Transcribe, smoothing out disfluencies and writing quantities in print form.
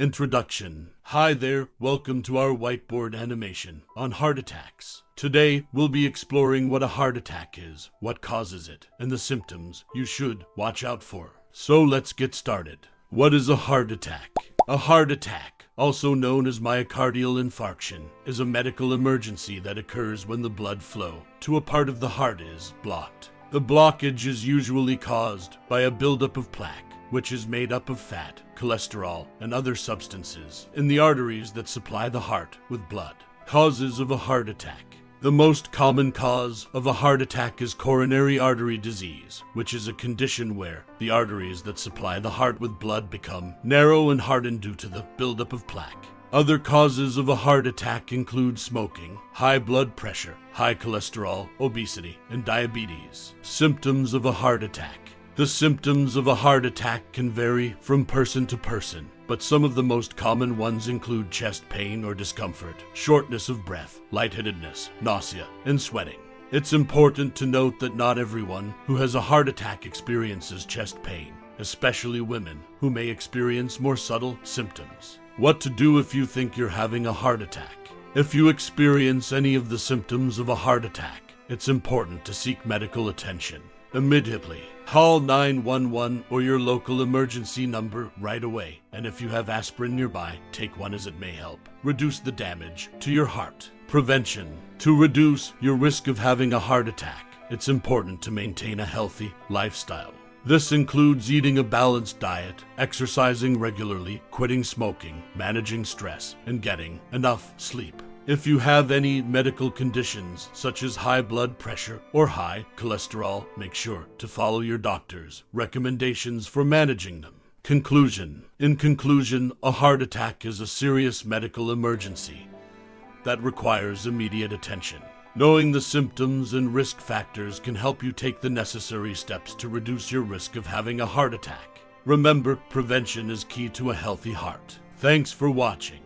Introduction. Hi there, welcome to our whiteboard animation on heart attacks. Today, we'll be exploring what a heart attack is, what causes it, and the symptoms you should watch out for. So let's get started. What is a heart attack? A heart attack, also known as myocardial infarction, is a medical emergency that occurs when the blood flow to a part of the heart is blocked. The blockage is usually caused by a buildup of plaque, which is made up of fat, cholesterol, and other substances in the arteries that supply the heart with blood. Causes of a heart attack. The most common cause of a heart attack is coronary artery disease, which is a condition where the arteries that supply the heart with blood become narrow and hardened due to the buildup of plaque. Other causes of a heart attack include smoking, high blood pressure, high cholesterol, obesity, and diabetes. Symptoms of a heart attack. The symptoms of a heart attack can vary from person to person, but some of the most common ones include chest pain or discomfort, shortness of breath, lightheadedness, nausea, and sweating. It's important to note that not everyone who has a heart attack experiences chest pain, especially women who may experience more subtle symptoms. What to do if you think you're having a heart attack? If you experience any of the symptoms of a heart attack, it's important to seek medical attention immediately. Call 911 or your local emergency number right away, and if you have aspirin nearby, take one as it may help reduce the damage to your heart. Prevention. To reduce your risk of having a heart attack, it's important to maintain a healthy lifestyle. This includes eating a balanced diet, exercising regularly, quitting smoking, managing stress, and getting enough sleep. If you have any medical conditions, such as high blood pressure or high cholesterol, make sure to follow your doctor's recommendations for managing them. Conclusion. In conclusion, a heart attack is a serious medical emergency that requires immediate attention. Knowing the symptoms and risk factors can help you take the necessary steps to reduce your risk of having a heart attack. Remember, prevention is key to a healthy heart. Thanks for watching.